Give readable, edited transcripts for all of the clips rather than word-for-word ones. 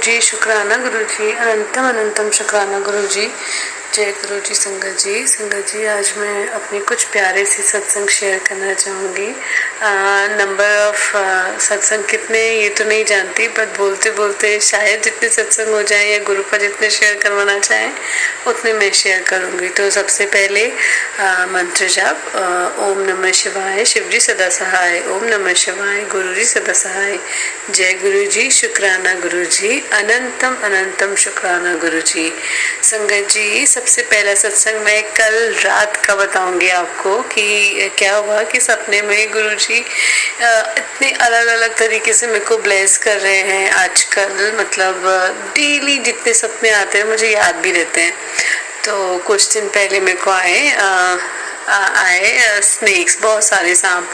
जी, शुक्राना गुरु जी, अनंतम अनंतम शुक्राना गुरु जी। जय गुरु जी। संगत जी आज मैं अपने कुछ प्यारे से सत्संग शेयर करना चाहूँगी। नंबर ऑफ सत्संग कितने ये तो नहीं जानती, बट बोलते बोलते शायद जितने सत्संग हो जाए या गुरु पर जितने शेयर करवाना चाहें उतने मैं शेयर करूँगी। तो सबसे पहले मंत्र जाप, ओम नमः शिवाय, शिव जी सदा सहाय। ओम नमः शिवाय, गुरु जी सदा सहाय। जय गुरु जी, शुक्राना गुरु जी, अनंतम अनंतम शुक्राना गुरु जी। संगत जी, सबसे पहला सत्संग मैं कल रात का बताऊंगी आपको कि क्या हुआ कि सपने में गुरु जी इतने अलग अलग तरीके से मेरे को ब्लेस कर रहे हैं आजकल। मतलब डेली जितने सपने आते हैं मुझे याद भी रहते हैं। तो कुछ दिन पहले मेरे को आए स्नेक्स, बहुत सारे सांप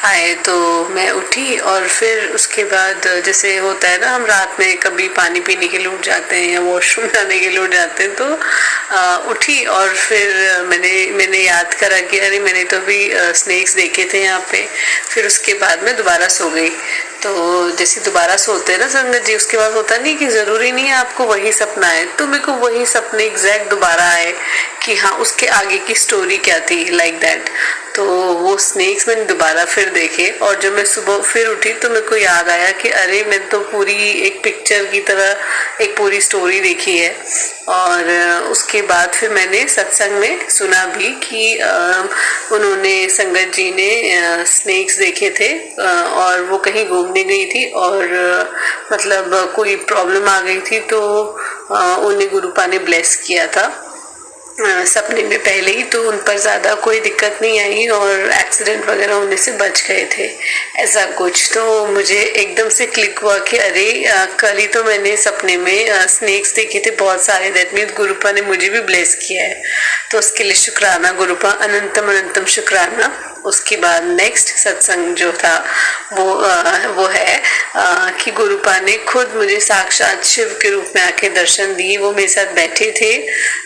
आए। तो मैं उठी और फिर उसके बाद जैसे होता है ना, हम रात में कभी पानी पीने के लिए उठ जाते हैं या वॉशरूम जाने के लिए उठ जाते हैं, तो उठी और फिर मैंने याद करा कि अरे मैंने तो अभी स्नेक्स देखे थे यहाँ पे। फिर उसके बाद मैं दोबारा सो गई। तो जैसे दोबारा सोते हैं ना संगत जी, उसके बाद होता नहीं कि जरूरी नहीं है आपको वही सपना है। तो मेरे को वही सपने एग्जैक्ट दोबारा आए कि हाँ उसके आगे की स्टोरी क्या थी, लाइक दैट। तो वो स्नेक्स मैंने दोबारा फिर देखे और जब मैं सुबह फिर उठी तो मेरे को याद आया कि अरे मैंने तो पूरी एक पिक्चर की तरह एक पूरी स्टोरी देखी है। और उसके बाद फिर मैंने सत्संग में सुना भी कि उन्होंने, संगत जी ने स्नेक्स देखे थे और वो कहीं घूमने गई थी और मतलब कोई प्रॉब्लम आ गई थी, तो उन्हें गुरुपा ने ब्लेस किया था सपने में पहले ही। तो उन पर ज़्यादा कोई दिक्कत नहीं आई और एक्सीडेंट वगैरह होने से बच गए थे, ऐसा कुछ। तो मुझे एकदम से क्लिक हुआ कि अरे कल ही तो मैंने सपने में स्नेक्स देखे थे बहुत सारे, दैट मीन्स गुरुपा ने मुझे भी ब्लेस किया है। तो उसके लिए शुक्राना गुरुपा, अनंतम अनंतम शुक्राना। उसके बाद नेक्स्ट सत्संग जो था वो है कि गुरुपा ने खुद मुझे साक्षात शिव के रूप में आके दर्शन दिए। वो मेरे साथ बैठे थे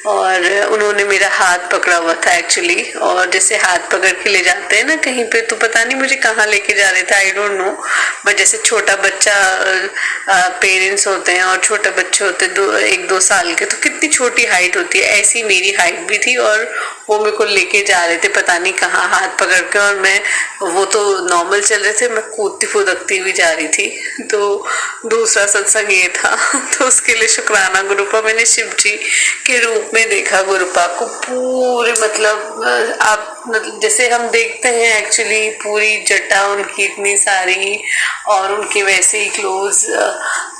और उन्होंने मेरा हाथ पकड़ा हुआ था एक्चुअली। और जैसे हाथ पकड़ के ले जाते हैं ना कहीं पे, तो पता नहीं मुझे कहाँ लेके जा रहे थे, आई डोंट नो। बट जैसे छोटा बच्चा, पेरेंट्स होते हैं और छोटे बच्चे होते हैं 1-2 साल के, तो कितनी छोटी हाइट होती है, ऐसी मेरी हाइट भी थी और वो मेरे को लेके जा रहे थे पता नहीं कहाँ हाथ पकड़ के। और मैं, वो तो नॉर्मल चल रहे थे, मैं कूदती फुदकती हुई जा रही थी। तो दूसरा सत्संग ये था। तो उसके लिए शुक्राना गुरुपा, मैंने शिव जी के रूप में देखा गुरुपा को पूरे, मतलब आप जैसे हम देखते हैं एक्चुअली पूरी जटा उनकी इतनी सारी और उनके वैसे ही क्लोज,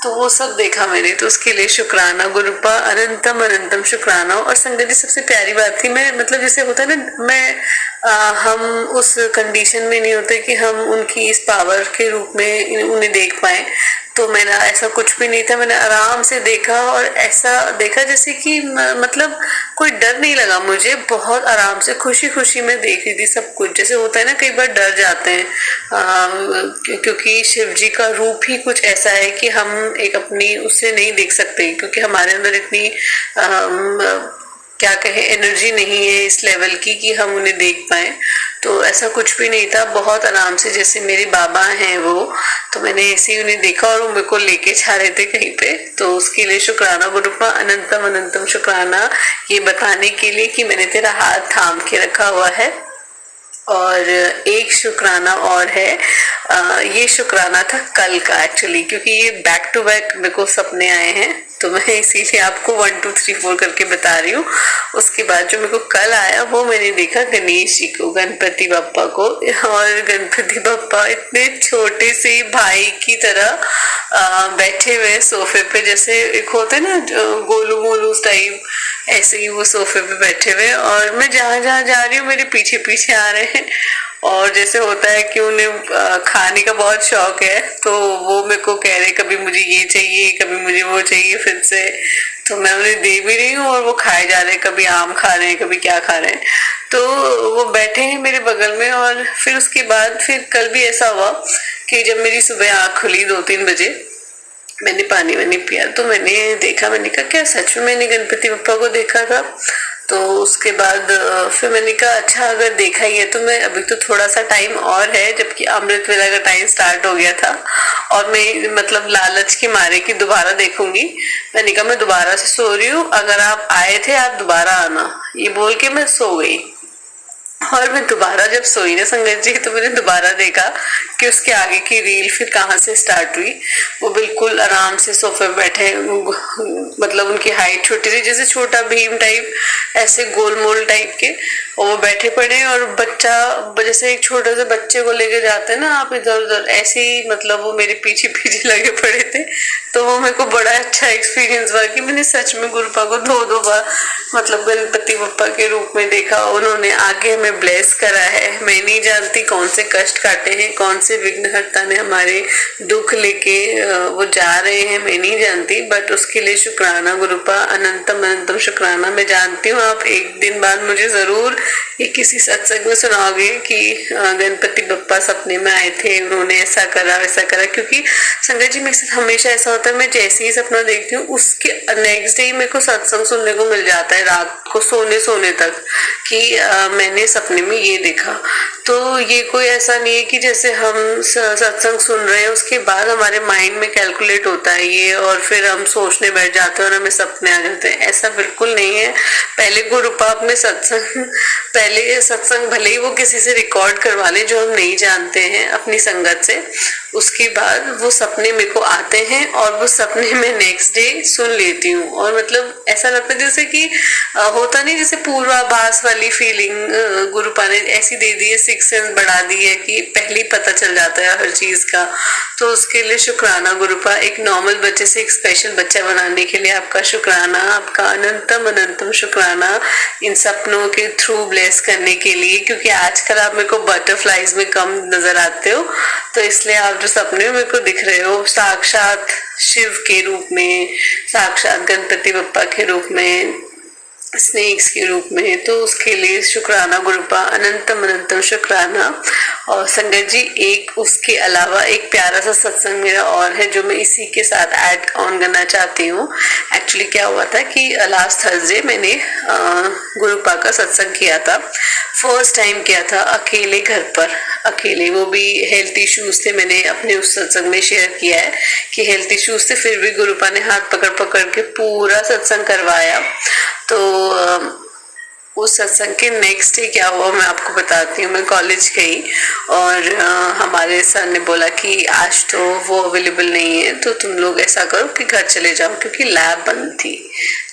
तो वो सब देखा मैंने। तो उसके लिए शुक्राना गुरुपा, अनंतम अनंतम शुक्राना। और संगत जी सबसे प्यारी बात थी, मैं मतलब जैसे होता है ना, हम उस कंडीशन में नहीं होते कि हम उनकी इस पावर के रूप में उन्हें देख पाए। तो मेरा ऐसा कुछ भी नहीं था, मैंने आराम से देखा और ऐसा देखा जैसे कि मतलब कोई डर नहीं लगा मुझे, बहुत आराम से खुशी खुशी में देख रही थी सब कुछ। जैसे होता है ना कई बार डर जाते हैं क्योंकि शिव जी का रूप ही कुछ ऐसा है कि हम एक अपनी उससे नहीं देख सकते, क्योंकि हमारे अंदर इतनी क्या कहे एनर्जी नहीं है इस लेवल की कि हम उन्हें देख पाए। तो ऐसा कुछ भी नहीं था, बहुत आराम से जैसे मेरे बाबा हैं वो, तो मैंने ऐसे ही उन्हें देखा और वो मेरे को लेके जा रहे थे कहीं पे। तो उसके लिए शुक्राना गुरुपा, अनंतम अनंतम शुक्राना, ये बताने के लिए कि मैंने तेरा हाथ थाम के रखा हुआ है। और एक शुक्राना और है, ये शुक्राना था कल का एक्चुअली, क्योंकि ये बैक टू बैक मेरे को सपने आए हैं, तो मैं इसीलिए आपको 1 2 3 4 करके बता रही हूँ। उसके बाद जो मेरे को कल आया वो मैंने देखा गणेश जी को, गणपति बप्पा को। और गणपति बप्पा इतने छोटे से भाई की तरह बैठे हुए सोफे पे, जैसे एक होते ना गोलू मोलू टाइप, ऐसे ही वो सोफे पे बैठे हुए। और मैं जहाँ जहाँ जा रही हूँ मेरे पीछे पीछे आ रहे हैं। और जैसे होता है कि उन्हें खाने का बहुत शौक है, तो वो मेरे को कह रहे कभी मुझे ये चाहिए कभी मुझे वो चाहिए फिर से। तो मैं उन्हें दे भी रही हूँ और वो खाए जा रहे हैं, कभी आम खा रहे हैं कभी क्या खा रहे हैं। तो वो बैठे हैं मेरे बगल में। और फिर उसके बाद फिर कल भी ऐसा हुआ कि जब मेरी सुबह आँख खुली 2-3 बजे, मैंने पानी वानी पिया, तो मैंने देखा, मैंने कहा क्या सच में मैंने गणपति बप्पा को देखा था। तो उसके बाद फिर मैंने कहा अच्छा अगर देखा ही है तो मैं अभी तो थोड़ा सा टाइम और है, जबकि अमृत वेला का टाइम स्टार्ट हो गया था और मैं मतलब लालच के मारे कि दोबारा देखूंगी, मैंने कहा मैं दोबारा से सो रही हूँ, अगर आप आए थे आप दोबारा आना, ये बोल के मैं सो गई। और मैं दोबारा जब सोई ना संगत जी, तो मैंने दोबारा देखा कि उसके आगे की रील फिर कहाँ से स्टार्ट हुई। वो बिल्कुल आराम से सोफे पे बैठे, मतलब उनकी हाइट छोटी सी, जैसे छोटा भीम टाइप, ऐसे गोलमोल टाइप के, और वो बैठे पड़े और बच्चा जैसे एक छोटे से बच्चे को लेके जाते हैं ना आप इधर उधर, ऐसे ही मतलब वो मेरे पीछे पीछे लगे पड़े थे। तो वो मेरे को बड़ा अच्छा एक्सपीरियंस हुआ कि मैंने सच में गुरुपा को दो बार मतलब गणपति बप्पा के रूप में देखा। उन्होंने आगे हमें ब्लेस करा है। मैं नहीं जानती कौन से कष्ट काटे हैं, कौन से विघ्नहर्ता ने हमारे दुख लेके वो जा रहे हैं, मैं नहीं जानती, बट उसके लिए शुक्राना गुरुपा, अनंतम अनंतम शुक्राना। मैं जानती हूँ आप एक दिन बाद मुझे जरूर ये किसी सत्संग में सुनाओगे कि गणपति बप्पा सपने में आए थे, उन्होंने ऐसा करा वैसा करा, क्योंकि संगत जी मेरे साथ हमेशा ऐसा होता है, मैं जैसे ही सपना देखती हूँ उसके नेक्स्ट डे मेरे को सत्संग सुनने को मिल जाता है, रात को सोने तक, कि मैंने सपने में ये देखा। तो ये कोई ऐसा नहीं है कि जैसे हम सत्संग सुन रहे हैं उसके बाद हमारे माइंड में कैलकुलेट होता है ये और फिर हम सोचने बैठ जाते हैं और हमें सपने आ जाते हैं, ऐसा बिल्कुल नहीं है। पहले गुरुपा में सत्संग, पहले सत्संग भले ही वो किसी से रिकॉर्ड करवा ले जो हम नहीं जानते हैं अपनी संगत से, उसके बाद वो सपने मेरे को आते हैं और वो सपने में नेक्स्ट डे सुन लेती हूँ। और मतलब ऐसा लगता है जैसे कि होता नहीं, जैसे पूर्वाभास वाली फीलिंग गुरुपा ने ऐसी दे दी है, सिक्स सेंस बढ़ा दी है कि पहले ही पता चल जाता है हर चीज का। तो उसके लिए शुक्राना गुरुपा, एक नॉर्मल बच्चे से एक स्पेशल बच्चा बनाने के लिए आपका शुक्राना, आपका अनंतम अनंतम शुक्राना इन सपनों के थ्रू ब्लेस करने के लिए, क्योंकि आजकल आप मेरे को बटरफ्लाईज में कम नजर आते हो, तो इसलिए आप जो सपने में मेरे को दिख रहे हो साक्षात शिव के रूप में, साक्षात गणपति बप्पा के रूप में, स्नेक्स के रूप में, तो उसके लिए शुक्राना गुरुपा, अनंतम अनंतम शुक्राना। और संगत जी एक उसके अलावा एक प्यारा सा सत्संग मेरा और है जो मैं इसी के साथ ऐड ऑन करना चाहती हूँ। एक्चुअली क्या हुआ था कि लास्ट थर्सडे मैंने गुरुपा का सत्संग किया था, फर्स्ट टाइम किया था अकेले घर पर, अकेले, वो भी हेल्थ इश्यूज थे, मैंने अपने उस सत्संग में शेयर किया है कि हेल्थ इश्यूज थे, फिर भी गुरुपा ने हाथ पकड़ पकड़ के पूरा सत्संग करवाया। तो उस सत्संग के नेक्स्ट डे क्या हुआ मैं आपको बताती हूँ। मैं कॉलेज गई और हमारे सर ने बोला कि आज तो वो अवेलेबल नहीं है, तो तुम लोग ऐसा करो कि घर चले जाओ, क्योंकि लैब बंद थी।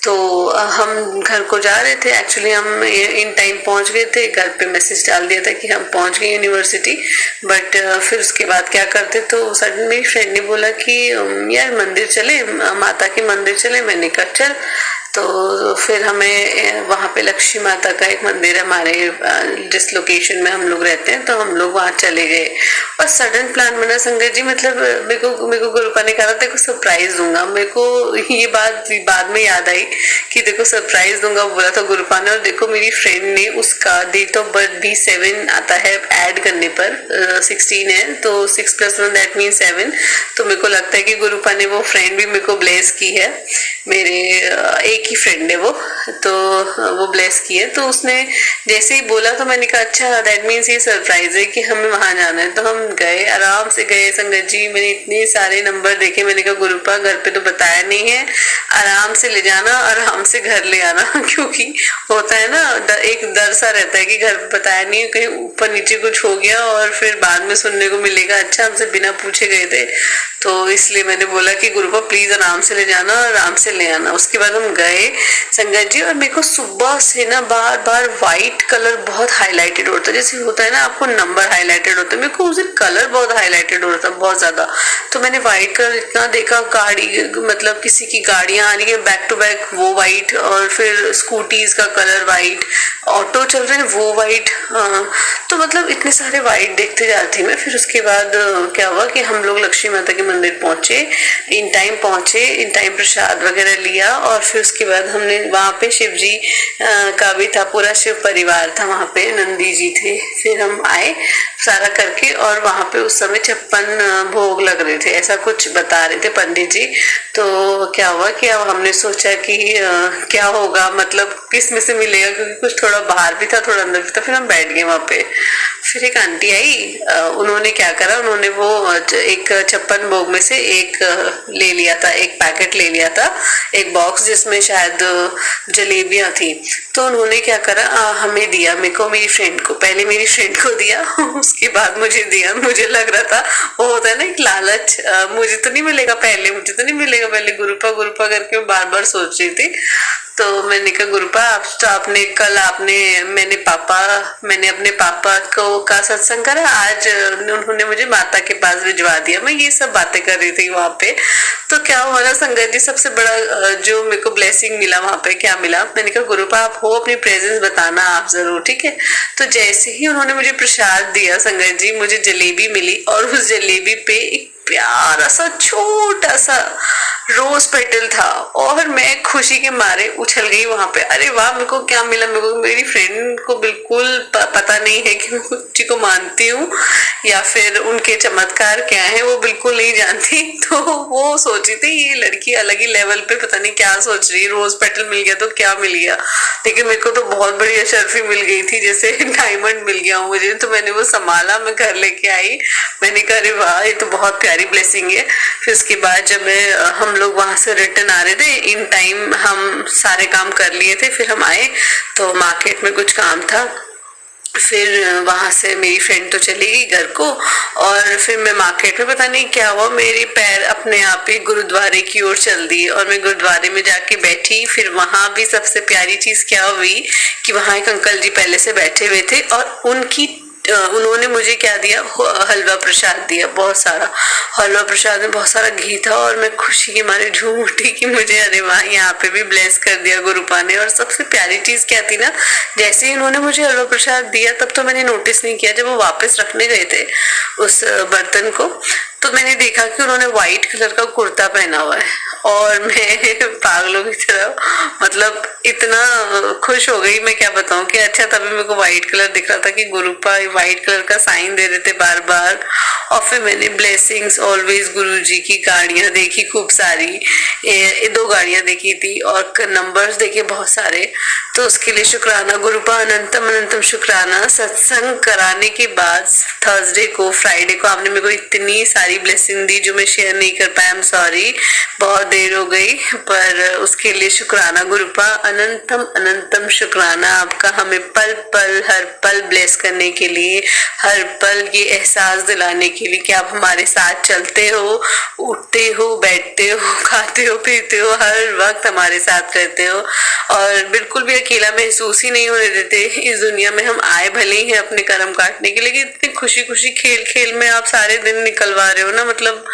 तो हम घर को जा रहे थे, एक्चुअली हम इन टाइम पहुंच गए थे, घर पे मैसेज डाल दिया था कि हम पहुंच गए यूनिवर्सिटी, बट फिर उसके बाद क्या करते, तो सडन मेरी फ्रेंड ने बोला कि यार मंदिर चले, माता के मंदिर चले। मैंने कहा चल। तो फिर हमें वहाँ पे लक्ष्मी माता का एक मंदिर है हमारे जिस लोकेशन में हम लोग रहते हैं, तो हम लोग वहाँ चले गए और सडन प्लान बना संगत जी, मतलब मेरे को गुरुपा ने कहा था देखो सरप्राइज दूंगा। मेरे को ये बात बाद में याद आई कि देखो सरप्राइज दूंगा बोला था गुरुपा ने, और देखो मेरी फ्रेंड ने उसका डेट ऑफ बर्थ भी 7 आता है, ऐड करने पर 16 है, तो 6 + 1 दैट मीन 7। तो मेरे को लगता है कि गुरुपा ने वो फ्रेंड भी मेरे को ब्लेस की है, मेरे एक ही फ्रेंड है वो, तो वो ब्लेस की है। तो उसने जैसे ही बोला तो मैंने कहा अच्छा दैट मीन्स ये सरप्राइज है कि हमें वहां जाना है। तो हम गए, आराम से गए संगत जी। मैंने इतने सारे नंबर देखे, मैंने कहा गुरुपा घर पे तो बताया नहीं है, आराम से ले जाना, आराम से घर ले आना क्योंकि होता है ना एक डर सा रहता है कि घर पे बताया नहीं है, कहीं ऊपर नीचे कुछ हो गया और फिर बाद में सुनने को मिलेगा अच्छा हमसे बिना पूछे गए थे। तो इसलिए मैंने बोला कि गुरुपा प्लीज आराम से ले जाना और आराम से ले आना। उसके बाद हम गए संगत जी, और मेरे को सुबह से ना बार बार व्हाइट कलर बहुत हाईलाइटेड होता है, जैसे होता है ना आपको नंबर हाईलाइटेड होता है, मेरे को उस दिन कलर बहुत हाईलाइटेड हो रहा था बहुत ज्यादा। तो मैंने व्हाइट कलर इतना देखा, गाड़ी मतलब किसी की गाड़ियां आ रही है बैक टू बैक वो व्हाइट, और फिर स्कूटीज का कलर व्हाइट, ऑटो चल रहे हैं वो व्हाइट, तो मतलब इतने सारे व्हाइट देखते जाती मैं। फिर उसके बाद क्या हुआ कि हम लोग लक्ष्मी माता के मंदिर पहुंचे, इन टाइम प्रसाद वगैरह लिया, और फिर उसके बाद हमने वहाँ पे शिव जी का भी था, पूरा शिव परिवार था वहाँ पे, नंदी जी थे। फिर हम आए, सारा करके, और वहां पे उस समय 56 भोग लग रहे थे, ऐसा कुछ बता रहे थे पंडित जी। तो क्या हुआ कि अब हमने सोचा कि क्या होगा, मतलब किस में से मिलेगा, क्योंकि कुछ थोड़ा बाहर भी था थोड़ा अंदर भी था। फिर हम बैठ गए वहां पे। फिर एक आंटी आई, उन्होंने क्या करा, उन्होंने वो एक 56 भोग में से एक ले लिया था, एक पैकेट ले लिया था, एक बॉक्स जिसमें शायद जलेबियां थी। तो उन्होंने क्या करा, हमें दिया, मेरे को, मेरी फ्रेंड को, पहले मेरी फ्रेंड को दिया उसके बाद मुझे दिया। मुझे लग रहा था, वो होता है ना एक लालच, मुझे तो नहीं मिलेगा पहले, मुझे तो नहीं मिलेगा पहले, गुरुपा गुरुपा करके बार बार सोच रही थी। तो मैंने कहा गुरुपा, आप तो आपने कल मैंने अपने पापा को का सत्संग करा, आज उन्होंने मुझे माता के पास भिजवा दिया। मैं ये सब बातें कर रही थी वहां पे। तो क्या हुआ ना संगत जी, सबसे बड़ा जो मेरे को ब्लेसिंग मिला वहां पे, क्या मिला, मैंने कहा गुरुपा आप हो, अपनी प्रेजेंस बताना आप जरूर, ठीक है। तो जैसे ही उन्होंने मुझे प्रसाद दिया संगत जी, मुझे जलेबी मिली, और उस जलेबी पे एक प्यारा सा छोटा सा रोज पेटल था, और मैं खुशी के मारे उछल गई वहां पे। अरे वाह, मेरे को क्या मिला, मेरे को, मेरी फ्रेंड को बिल्कुल पता नहीं है कि मैं कुछ को मानती हूँ या फिर उनके चमत्कार क्या है, वो बिल्कुल नहीं जानती। तो वो सोची थी ये लड़की अलग ही लेवल पे पता नहीं क्या सोच रही है, रोज पेटल मिल गया तो क्या मिल गया, लेकिन मेरे को तो बहुत बड़ी अशर्फी मिल गई थी, जैसे डायमंड मिल गया हूँ मुझे। तो मैंने वो संभाला, मैं घर लेके आई, मैंने कहा अरे वाह, ये तो बहुत प्यारी ब्लेसिंग है। फिर उसके बाद जब हम लोग वहां से रिटर्न आ रहे थे, इन टाइम हम सारे काम कर लिए थे, फिर हम आए तो मार्केट में कुछ काम था। फिर वहां से मेरी फ्रेंड तो चली गई घर को, और फिर मैं मार्केट में, पता नहीं क्या हुआ, मेरे पैर अपने आप ही गुरुद्वारे की ओर चल दिए, और मैं गुरुद्वारे में जाके बैठी। फिर वहां भी सबसे प्यारी चीज क्या हुई कि वहां एक अंकल जी पहले से बैठे हुए थे, और उन्होंने मुझे क्या दिया, हलवा प्रसाद दिया, बहुत सारा हलवा प्रसाद में बहुत सारा घी था, और मैं खुशी के मारे झूम उठी कि मुझे अरे वाह, यहाँ पे भी ब्लेस कर दिया गुरुपा ने। और सबसे प्यारी चीज क्या थी ना, जैसे ही उन्होंने मुझे हलवा प्रसाद दिया, तब तो मैंने नोटिस नहीं किया, जब वो वापस रखने गए थे उस बर्तन को, तो मैंने देखा कि उन्होंने व्हाइट कलर का कुर्ता पहना हुआ है, और मैं पागलों की तरह, मतलब इतना खुश हो गई, मैं क्या बताऊं कि अच्छा, तभी मेरे को व्हाइट कलर दिख रहा था कि गुरुपा व्हाइट कलर का साइन दे रहे थे बार बार। और फिर मैंने ब्लेसिंग्स ऑलवेज गुरु जी की गाड़ियां देखी खूब सारी, 2 गाड़ियां देखी थी, और नंबर्स देखे बहुत सारे। तो उसके लिए शुक्राना गुरुपा, अनंतम अनंतम शुक्राना। सत्संग कराने के बाद थर्सडे को, फ्राइडे को आपने मेरे को इतनी सारी ब्लेसिंग दी जो मैं शेयर नहीं कर पाया, आई एम सॉरी, बहुत देर हो गई, पर उसके लिए शुक्राना गुरुपा, अनंतम अनंतम शुक्राना आपका, हमें पल पल हर पल ब्लेस करने के लिए, हर पल ये एहसास दिलाने के लिए कि आप हमारे साथ चलते हो, उठते हो, बैठते हो, खाते हो, पीते हो, हर वक्त हमारे साथ रहते हो, और बिल्कुल भी अकेला महसूस ही नहीं होने देते। इस दुनिया में हम आए भले ही है अपने कर्म काटने के लिए, लेकिन इतनी खुशी खुशी खेल खेल में आप सारे दिन निकलवा रहे हो ना, मतलब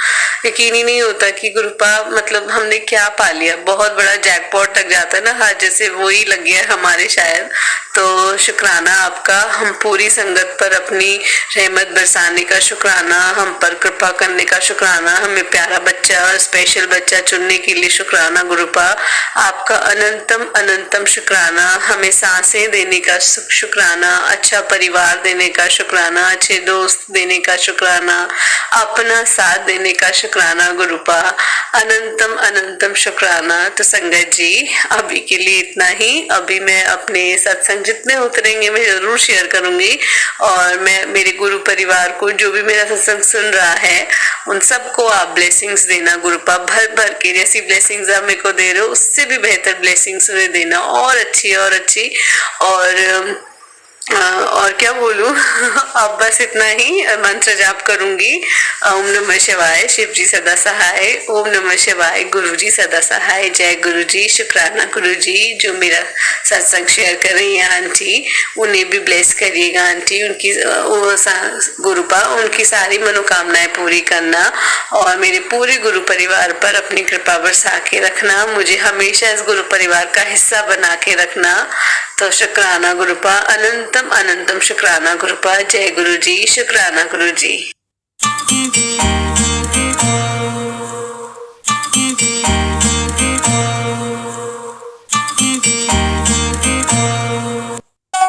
यकीन ही नहीं होता कि गुरुपा, मतलब हमने क्या पा लिया, बहुत बड़ा जैकपॉट लग जाता है ना, हाँ, जैसे वो ही लग गया हमारे शायद। तो शुक्राना आपका, हम पूरी संगत पर अपनी रहमत बरसाने का शुक्राना, हम पर कृपा करने का शुक्राना, हमें प्यारा बच्चा और स्पेशल बच्चा चुनने के लिए शुक्राना गुरुपा आपका, अनंतम अनंतम शुक्राना, हमें सांसें देने का शुक्राना, अच्छा परिवार देने का शुक्राना, अच्छे दोस्त देने का शुक्राना, अपना साथ देने का शुक्राना गुरुपा, अनंतम अनंतम शुक्राना। तो संगत जी अभी के लिए इतना ही, अभी मैं अपने सत्संग जितने उतरेंगे मैं जरूर शेयर करूंगी, और मैं मेरे गुरु परिवार को, जो भी मेरा सत्संग सुन रहा है, उन सबको आप ब्लेसिंग्स देना गुरुपा, भर भर के, जैसी ब्लेसिंग्स आप मेरे को दे रहे हो उससे भी बेहतर ब्लेसिंग्स उन्हें देना, और अच्छी और अच्छी, और क्या बोलूं अब बस इतना ही मंत्र जाप करूंगी। ओम नमः शिवाय, शिव जी सदा सहाय, ओम नमः शिवाय, गुरु जी सदा सहाय, जय गुरु जी, शुक्राना गुरु जी जो मेरा सत्संग शेयर कर रही है आंटी, उन्हें भी ब्लेस करिएगा आंटी, उनकी गुरुपा उनकी सारी मनोकामनाएं पूरी करना, और मेरे पूरे गुरु परिवार पर अपनी कृपा बरसा के रखना, मुझे हमेशा इस गुरु परिवार का हिस्सा बना के रखना। तो शुक्राना गुरुपा, अनंतम अनंतम शुक्राना गुरुपा, जय गुरु जी, शुक्राना गुरु जी।